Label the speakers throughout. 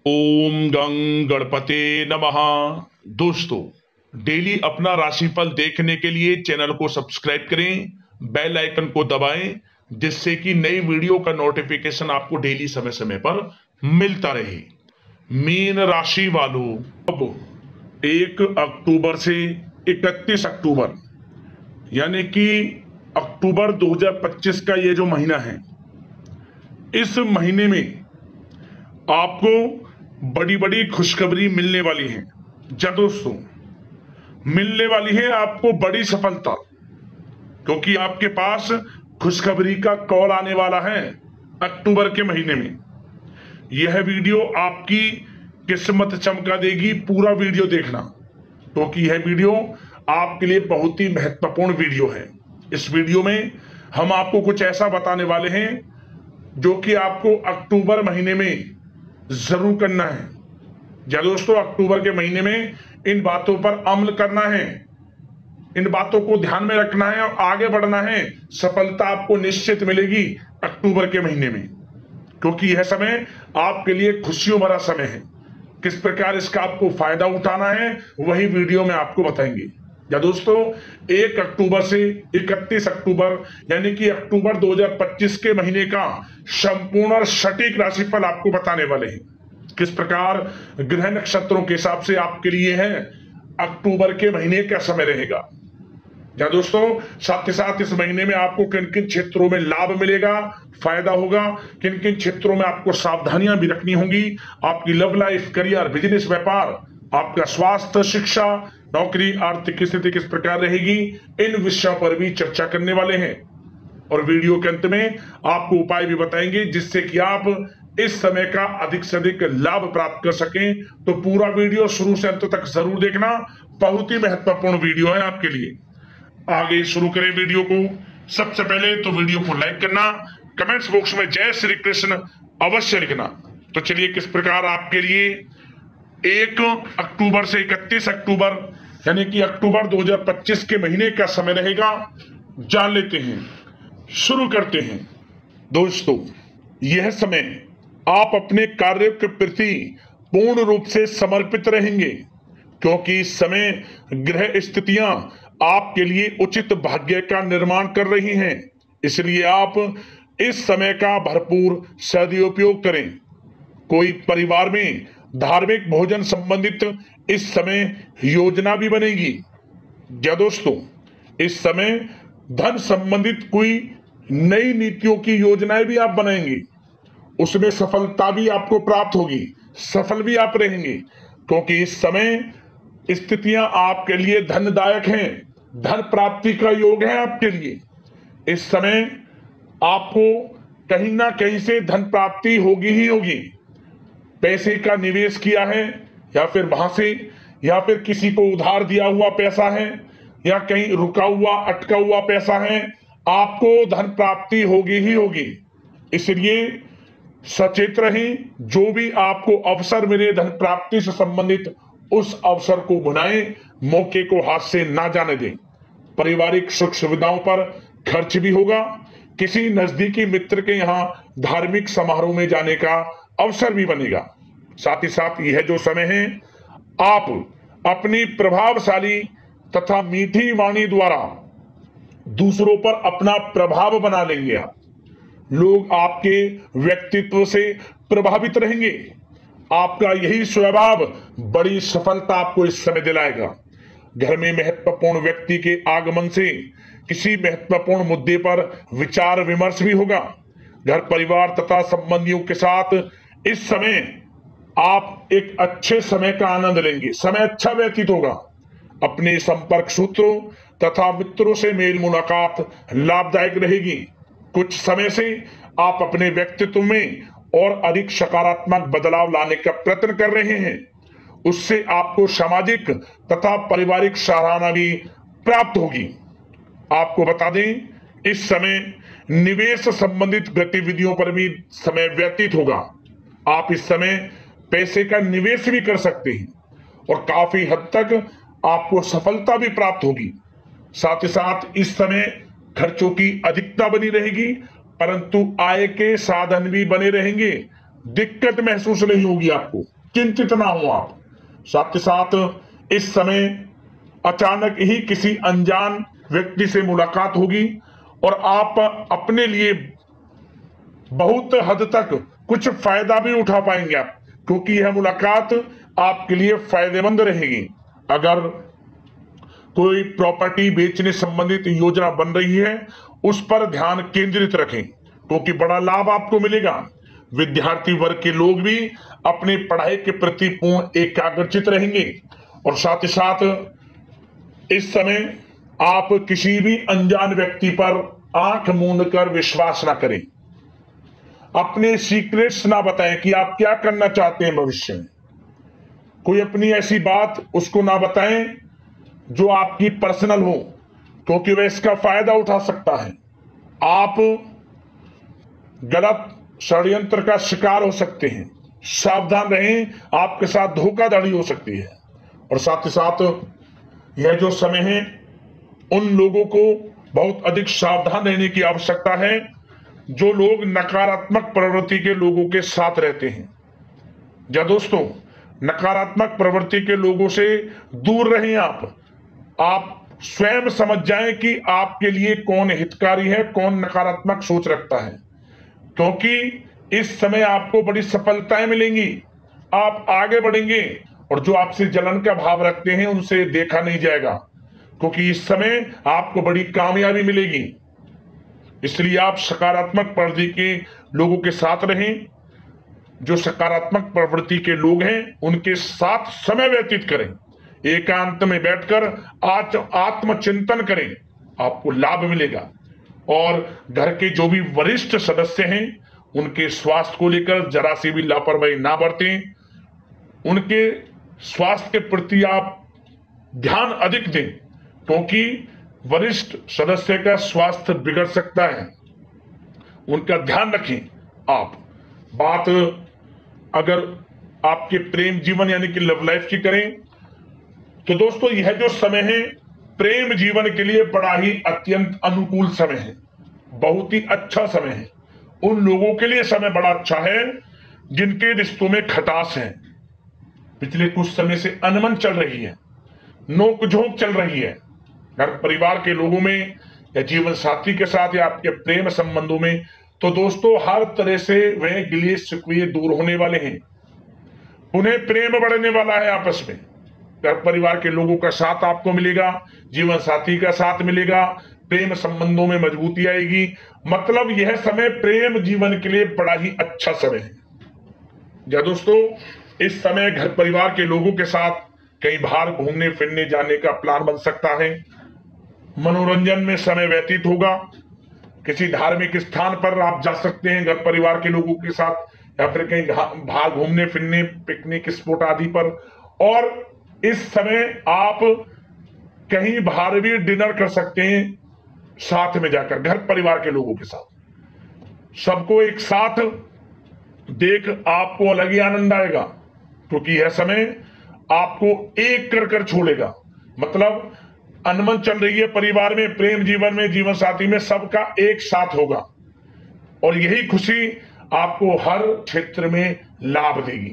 Speaker 1: ओम गं गणपते नमः। दोस्तों, डेली अपना राशिफल देखने के लिए चैनल को सब्सक्राइब करें, बेल आइकन को दबाएं, जिससे कि नई वीडियो का नोटिफिकेशन आपको डेली समय समय पर मिलता रहे। मीन राशि वालों, अब 1 अक्टूबर से 31 अक्टूबर यानी कि अक्टूबर 2025 का ये जो महीना है, इस महीने में आपको बड़ी बड़ी खुशखबरी मिलने वाली है। जी दोस्तों, मिलने वाली है आपको बड़ी सफलता, क्योंकि आपके पास खुशखबरी का कॉल आने वाला है अक्टूबर के महीने में। यह वीडियो आपकी किस्मत चमका देगी। पूरा वीडियो देखना, क्योंकि यह वीडियो आपके लिए बहुत ही महत्वपूर्ण वीडियो है। इस वीडियो में हम आपको कुछ ऐसा बताने वाले हैं जो कि आपको अक्टूबर महीने में जरूर करना है। या दोस्तों, अक्टूबर के महीने में इन बातों पर अमल करना है, इन बातों को ध्यान में रखना है और आगे बढ़ना है। सफलता आपको निश्चित मिलेगी अक्टूबर के महीने में, क्योंकि यह समय आपके लिए खुशियों भरा समय है। किस प्रकार इसका आपको फायदा उठाना है वही वीडियो में आपको बताएंगे। या दोस्तों, 1 अक्टूबर से 31 अक्टूबर यानी कि अक्टूबर 2025 के महीने का संपूर्ण और सटीक राशिफल आपको बताने वाले हैं। किस प्रकार ग्रह नक्षत्रों के हिसाब से आपके लिए है अक्टूबर के महीने का समय रहेगा। या दोस्तों, साथ ही साथ इस महीने में आपको किन किन क्षेत्रों में लाभ मिलेगा, फायदा होगा, किन किन क्षेत्रों में आपको सावधानियां भी रखनी होंगी। आपकी लव लाइफ, करियर, बिजनेस, व्यापार, आपका स्वास्थ्य, शिक्षा, नौकरी, आर्थिक स्थिति किस प्रकार रहेगी, इन विषयों पर भी चर्चा करने वाले हैं। और वीडियो के अंत में आपको उपाय भी बताएंगे, जिससे कि आप इस समय का अधिक से अधिक लाभ प्राप्त कर सकें। तो पूरा वीडियो शुरू से अंत तक जरूर देखना, बहुत ही महत्वपूर्ण वीडियो है आपके लिए। आगे शुरू करें वीडियो को। सबसे पहले तो वीडियो को लाइक करना, कमेंट्स बॉक्स में जय श्री कृष्ण अवश्य लिखना। तो चलिए, किस प्रकार आपके लिए 1 अक्टूबर से 31 अक्टूबर यानी कि अक्टूबर 2025 के महीने का समय रहेगा, जान लेते हैं। शुरू करते हैं। दोस्तों, यह समय आप अपने कार्य के प्रति पूर्ण रूप से समर्पित रहेंगे, क्योंकि इस समय ग्रह स्थितियां आपके लिए उचित भाग्य का निर्माण कर रही हैं। इसलिए आप इस समय का भरपूर सदुपयोग करें। कोई परिवार में धार्मिक भोजन संबंधित इस समय योजना भी बनेगी। या दोस्तों, इस समय धन संबंधित कोई नई नीतियों की योजनाएं भी आप बनाएंगे, उसमें सफलता भी आपको प्राप्त होगी, सफल भी आप रहेंगे, क्योंकि इस समय स्थितियां आपके लिए धनदायक हैं। धन प्राप्ति का योग है आपके लिए। इस समय आपको कहीं ना कहीं से धन प्राप्ति होगी ही होगी। पैसे का निवेश किया है, या फिर वहां से, या फिर किसी को उधार दिया हुआ पैसा है, या कहीं रुका हुआ अटका हुआ पैसा है, आपको धन प्राप्ति होगी ही होगी। इसलिए सचेत रहें। जो भी आपको अवसर मिले धन प्राप्ति से संबंधित, उस अवसर को भुनाएं, मौके को हाथ से ना जाने दें। पारिवारिक सुख सुविधाओं पर खर्च भी होगा। किसी नजदीकी मित्र के यहाँ धार्मिक समारोह में जाने का अवसर भी बनेगा। साथ ही साथ यह जो समय है, आप अपनी प्रभावशाली तथा मीठी वाणी द्वारा दूसरों पर अपना प्रभाव बना लेंगे। आप लोग आपके व्यक्तित्व से प्रभावित रहेंगे। आपका यही स्वभाव बड़ी सफलता आपको इस समय दिलाएगा। घर में महत्वपूर्ण व्यक्ति के आगमन से किसी महत्वपूर्ण मुद्दे पर विचार विमर्श भी होगा। घर परिवार तथा संबंधियों के साथ इस समय आप एक अच्छे समय का आनंद लेंगे। समय अच्छा व्यतीत होगा। अपने संपर्क सूत्रों तथा मित्रों से मेल मुलाकात लाभदायक रहेगी। कुछ समय से आप अपने व्यक्तित्व में और अधिक सकारात्मक बदलाव लाने का प्रयत्न कर रहे हैं। उससे आपको सामाजिक तथा पारिवारिक सराहना भी प्राप्त होगी। आपको बता दें, इस समय निवेश संबंधित गतिविधियों पर भी समय व्यतीत होगा। आप इस समय पैसे का निवेश भी कर सकते हैं और काफी हद तक आपको सफलता भी प्राप्त होगी। साथ ही साथ इस समय खर्चों की अधिकता बनी रहेगी, परंतु आय के साधन भी बने रहेंगे। दिक्कत महसूस नहीं होगी आपको, चिंतित ना हो आप। साथ ही साथ इस समय अचानक ही किसी अनजान व्यक्ति से मुलाकात होगी और आप अपने लिए बहुत हद तक कुछ फायदा भी उठा पाएंगे आप, क्योंकि यह मुलाकात आपके लिए फायदेमंद रहेगी। अगर कोई प्रॉपर्टी बेचने संबंधित योजना बन रही है, उस पर ध्यान केंद्रित रखें, क्योंकि बड़ा लाभ आपको मिलेगा। विद्यार्थी वर्ग के लोग भी अपनी पढ़ाई के प्रति पूर्ण एकाग्रचित रहेंगे। और साथ ही साथ इस समय आप किसी भी अनजान व्यक्ति पर आंख मूंद कर विश्वास ना करें। अपने सीक्रेट्स ना बताएं कि आप क्या करना चाहते हैं भविष्य में। कोई अपनी ऐसी बात उसको ना बताएं जो आपकी पर्सनल हो, क्योंकि वह इसका फायदा उठा सकता है। आप गलत षड्यंत्र का शिकार हो सकते हैं, सावधान रहें, आपके साथ धोखाधड़ी हो सकती है। और साथ ही साथ यह जो समय है, उन लोगों को बहुत अधिक सावधान रहने की आवश्यकता है जो लोग नकारात्मक प्रवृत्ति के लोगों के साथ रहते हैं। या दोस्तों, नकारात्मक प्रवृत्ति के लोगों से दूर रहें। आप स्वयं समझ जाएं कि आपके लिए कौन हितकारी है, कौन नकारात्मक सोच रखता है, क्योंकि इस समय आपको बड़ी सफलताएं मिलेंगी, आप आगे बढ़ेंगे। और जो आपसे जलन का भाव रखते हैं उनसे देखा नहीं जाएगा, क्योंकि इस समय आपको बड़ी कामयाबी मिलेगी। इसलिए आप सकारात्मक प्रवृत्ति के लोगों के साथ रहें। जो सकारात्मक प्रवृत्ति के लोग हैं उनके साथ समय व्यतीत करें, एकांत में बैठकर आत्मचिंतन करें, आपको लाभ मिलेगा। और घर के जो भी वरिष्ठ सदस्य हैं उनके स्वास्थ्य को लेकर जरा सी भी लापरवाही ना बरतें। उनके स्वास्थ्य के प्रति आप ध्यान अधिक दें, क्योंकि वरिष्ठ सदस्य का स्वास्थ्य बिगड़ सकता है, उनका ध्यान रखें आप। बात अगर आपके प्रेम जीवन यानी कि लव लाइफ की करें तो दोस्तों, यह जो समय है प्रेम जीवन के लिए बड़ा ही अत्यंत अनुकूल समय है, बहुत ही अच्छा समय है। उन लोगों के लिए समय बड़ा अच्छा है जिनके रिश्तों में खटास है, पिछले कुछ समय से अनबन चल रही है, नोकझोंक चल रही है घर परिवार के लोगों में या जीवन साथी के साथ या आपके प्रेम संबंधों में, तो दोस्तों हर तरह से वह गिले शिकवे दूर होने वाले हैं। उन्हें प्रेम बढ़ने वाला है आपस में। घर परिवार के लोगों का साथ आपको मिलेगा, जीवन साथी का साथ मिलेगा, प्रेम संबंधों में मजबूती आएगी। मतलब यह समय प्रेम जीवन के लिए बड़ा ही अच्छा समय है। या दोस्तों, इस समय घर परिवार के लोगों के साथ कहीं बाहर घूमने फिरने जाने का प्लान बन सकता है। मनोरंजन में समय व्यतीत होगा, किसी धार्मिक स्थान पर आप जा सकते हैं घर परिवार के लोगों के साथ, या फिर कहीं बाहर घूमने फिरने पिकनिक स्पॉट आदि पर। और इस समय आप कहीं बाहर भी डिनर कर सकते हैं साथ में जाकर, घर परिवार के लोगों के साथ। सबको एक साथ देख आपको अलग ही आनंद आएगा, क्योंकि यह समय आपको एक कर कर छोड़ेगा। मतलब अनबन चल रही है परिवार में, प्रेम जीवन में, जीवन साथी में, सबका एक साथ होगा और यही खुशी आपको हर क्षेत्र में लाभ देगी,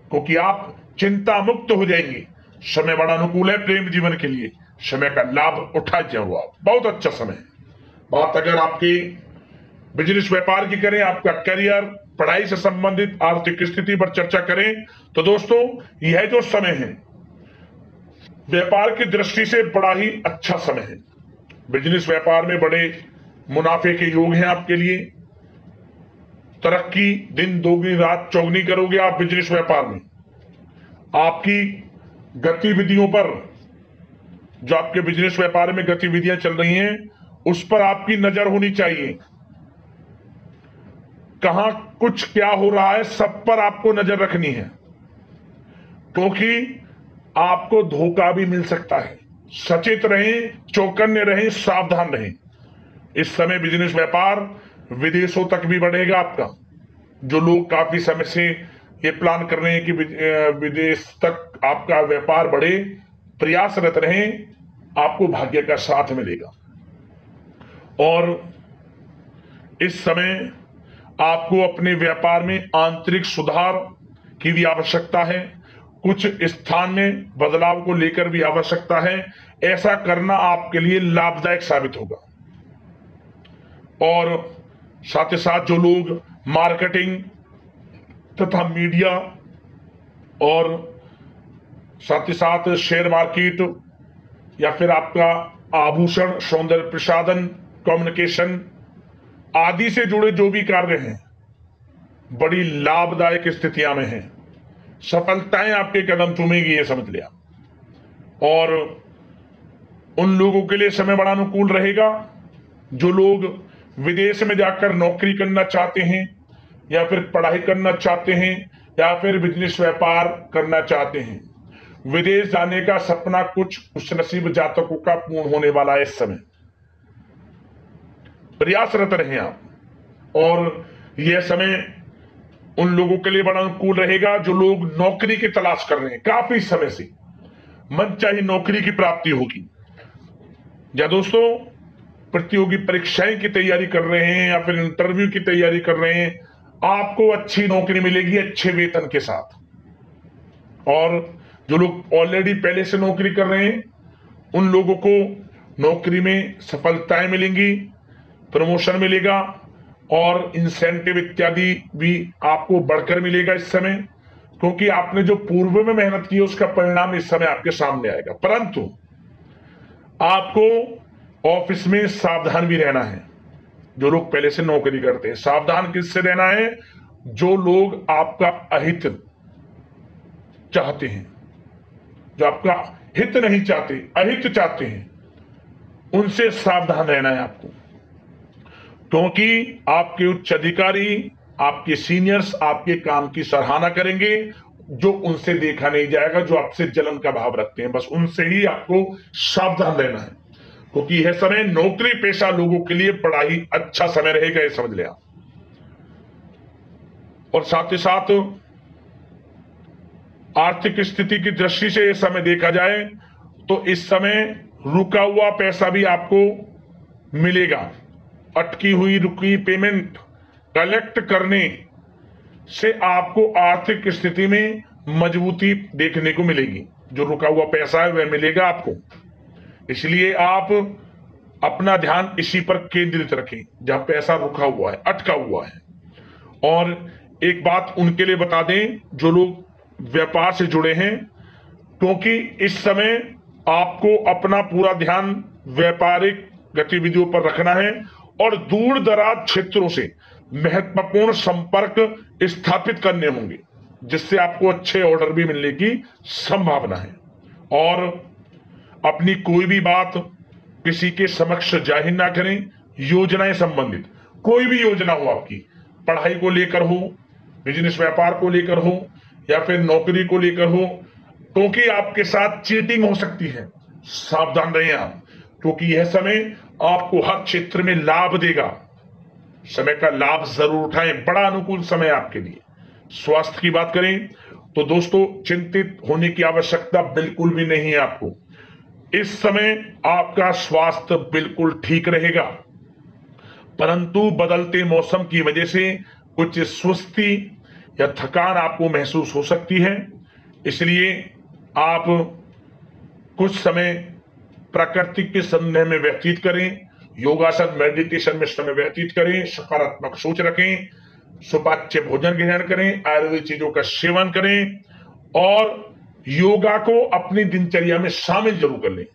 Speaker 1: क्योंकि आप चिंता मुक्त हो जाएंगे। समय बड़ा अनुकूल है प्रेम जीवन के लिए, समय का लाभ उठा जाओ आप, बहुत अच्छा समय है। बात अगर आपकी बिजनेस व्यापार की करें, आपका करियर, पढ़ाई से संबंधित आर्थिक स्थिति पर चर्चा करें, तो दोस्तों यह जो समय है व्यापार की दृष्टि से बड़ा ही अच्छा समय है। बिजनेस व्यापार में बड़े मुनाफे के योग हैं आपके लिए। तरक्की दिन दोगुनी रात चौगुनी करोगे आप बिजनेस व्यापार में। आपकी गतिविधियों पर, जो आपके बिजनेस व्यापार में गतिविधियां चल रही हैं, उस पर आपकी नजर होनी चाहिए। कहां कुछ क्या हो रहा है, सब पर आपको नजर रखनी है, क्योंकि आपको धोखा भी मिल सकता है। सचेत रहें, चौकन्ने रहें, सावधान रहें। इस समय बिजनेस व्यापार विदेशों तक भी बढ़ेगा आपका। जो लोग काफी समय से ये प्लान कर रहे हैं कि विदेश तक आपका व्यापार बढ़े, प्रयासरत रहें, आपको भाग्य का साथ मिलेगा। और इस समय आपको अपने व्यापार में आंतरिक सुधार की भी आवश्यकता है, कुछ स्थान में बदलाव को लेकर भी आवश्यकता है। ऐसा करना आपके लिए लाभदायक साबित होगा। और साथ ही साथ जो लोग मार्केटिंग तथा मीडिया और साथ ही साथ शेयर मार्केट या फिर आपका आभूषण, सौंदर्य प्रसाधन, कम्युनिकेशन आदि से जुड़े जो भी कार्य हैं, बड़ी लाभदायक स्थितियां में हैं। सफलताएं आपके कदम चूमेगी, ये समझ लिया। और उन लोगों के लिए समय बड़ा अनुकूल रहेगा जो लोग विदेश में जाकर नौकरी करना चाहते हैं या फिर पढ़ाई करना चाहते हैं या फिर बिजनेस व्यापार करना चाहते हैं। विदेश जाने का सपना कुछ खुशनसीब जातकों का पूर्ण होने वाला है। इस समय प्रयासरत रहे आप। और यह समय उन लोगों के लिए बड़ा अनुकूल रहेगा जो लोग नौकरी की तलाश कर रहे हैं, काफी समय से मनचाही नौकरी की प्राप्ति होगी। या दोस्तों प्रतियोगी परीक्षाएं की तैयारी कर रहे हैं या फिर इंटरव्यू की तैयारी कर रहे हैं, आपको अच्छी नौकरी मिलेगी अच्छे वेतन के साथ। और जो लोग ऑलरेडी पहले से नौकरी कर रहे हैं उन लोगों को नौकरी में सफलताएं मिलेंगी, प्रमोशन मिलेगा और इंसेंटिव इत्यादि भी आपको बढ़कर मिलेगा इस समय, क्योंकि आपने जो पूर्व में मेहनत की उसका परिणाम इस समय आपके सामने आएगा। परंतु आपको ऑफिस में सावधान भी रहना है। जो लोग पहले से नौकरी करते हैं, सावधान किससे रहना है? जो लोग आपका अहित चाहते हैं, जो आपका हित नहीं चाहते, अहित चाहते हैं, उनसे सावधान रहना है आपको। क्योंकि आपके उच्च अधिकारी, आपके सीनियर्स आपके काम की सराहना करेंगे, जो उनसे देखा नहीं जाएगा, जो आपसे जलन का भाव रखते हैं, बस उनसे ही आपको सावधान रहना है। क्योंकि यह समय नौकरी पेशा लोगों के लिए बड़ा ही अच्छा समय रहेगा, ये समझ लिया। और साथ ही साथ आर्थिक स्थिति की दृष्टि से यह समय देखा जाए तो इस समय रुका हुआ पैसा भी आपको मिलेगा। अटकी हुई रुकी पेमेंट कलेक्ट करने से आपको आर्थिक स्थिति में मजबूती देखने को मिलेगी। जो रुका हुआ पैसा है वह मिलेगा आपको। इसलिए आप अपना ध्यान इसी पर केंद्रित रखें जहां पैसा रुका हुआ है, अटका हुआ है। और एक बात उनके लिए बता दें जो लोग व्यापार से जुड़े हैं, क्योंकि इस समय आपको अपना पूरा ध्यान व्यापारिक गतिविधियों पर रखना है और दूर दराज क्षेत्रों से महत्वपूर्ण संपर्क स्थापित करने होंगे, जिससे आपको अच्छे ऑर्डर भी मिलने की संभावना है। और अपनी कोई भी बात किसी के समक्ष जाहिर ना करें। योजनाएं संबंधित कोई भी योजना हो, आपकी पढ़ाई को लेकर हो, बिजनेस व्यापार को लेकर हो या फिर नौकरी को लेकर हो, क्योंकि आपके साथ चीटिंग हो सकती है। सावधान रहें आप, क्योंकि यह समय आपको हर क्षेत्र में लाभ देगा। समय का लाभ जरूर उठाएं, बड़ा अनुकूल समय आपके लिए। स्वास्थ्य की बात करें तो दोस्तों चिंतित होने की आवश्यकता बिल्कुल भी नहीं है आपको। इस समय आपका स्वास्थ्य बिल्कुल ठीक रहेगा, परंतु बदलते मौसम की वजह से कुछ सुस्ती या थकान आपको महसूस हो सकती है। इसलिए आप कुछ समय प्रकृति के सानिध्य में व्यतीत करें, योगासन मेडिटेशन में समय व्यतीत करें, सकारात्मक सोच रखें, सुपाच्य भोजन ग्रहण करें, आयुर्वेदिक चीजों का सेवन करें और योगा को अपनी दिनचर्या में शामिल जरूर कर लें।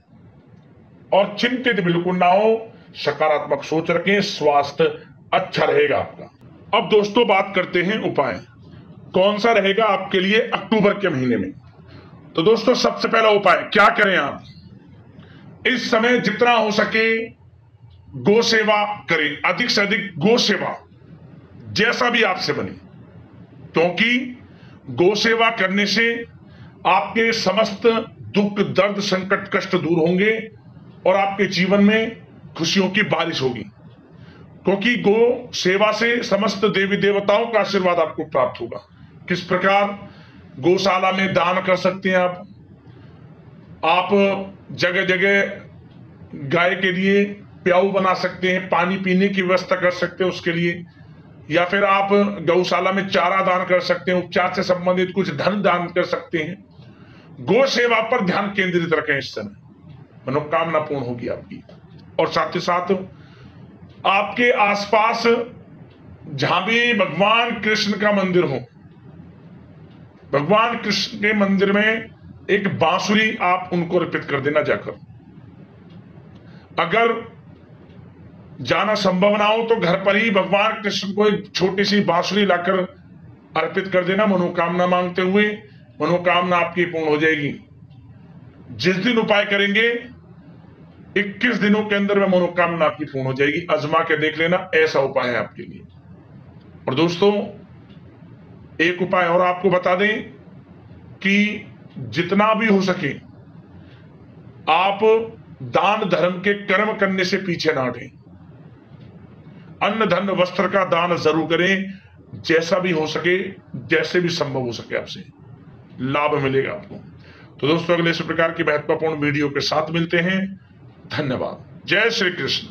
Speaker 1: और चिंतित बिल्कुल ना हो, सकारात्मक सोच रखें, स्वास्थ्य अच्छा रहेगा आपका। अब दोस्तों बात करते हैं उपाय, कौन सा रहेगा आपके लिए अक्टूबर के महीने में। तो दोस्तों सबसे पहला उपाय क्या करें आप, इस समय जितना हो सके गौ सेवा करें, अधिक से अधिक गौ सेवा, जैसा भी आपसे बने, क्योंकि गौ सेवा करने से आपके समस्त दुख दर्द संकट कष्ट दूर होंगे और आपके जीवन में खुशियों की बारिश होगी। क्योंकि गौ सेवा से समस्त देवी देवताओं का आशीर्वाद आपको प्राप्त होगा। किस प्रकार? गौशाला में दान कर सकते हैं आप जगह जगह गाय के लिए प्याऊ बना सकते हैं, पानी पीने की व्यवस्था कर सकते हैं उसके लिए, या फिर आप गौशाला में चारा दान कर सकते हैं, उपचार से संबंधित कुछ धन दान कर सकते हैं। गो सेवा पर ध्यान केंद्रित रखें, इस समय मनोकामना पूर्ण होगी आपकी। और साथ ही साथ आपके आसपास जहां भी भगवान कृष्ण का मंदिर हो, भगवान कृष्ण के मंदिर में एक बांसुरी आप उनको अर्पित कर देना जाकर। अगर जाना संभव ना हो तो घर पर ही भगवान कृष्ण को एक छोटी सी बांसुरी लाकर अर्पित कर देना, मनोकामना मांगते हुए। मनोकामना आपकी पूर्ण हो जाएगी। जिस दिन उपाय करेंगे 21 दिनों के अंदर में मनोकामना आपकी पूर्ण हो जाएगी। आजमा के देख लेना, ऐसा उपाय है आपके लिए। और दोस्तों, एक उपाय और आपको बता दें कि जितना भी हो सके आप दान धर्म के कर्म करने से पीछे ना हटें। अन्न धन वस्त्र का दान जरूर करें, जैसा भी हो सके, जैसे भी संभव हो सके, आपसे लाभ मिलेगा आपको। तो दोस्तों, अगले इस प्रकार की महत्वपूर्ण वीडियो के साथ मिलते हैं। धन्यवाद। जय श्री कृष्ण।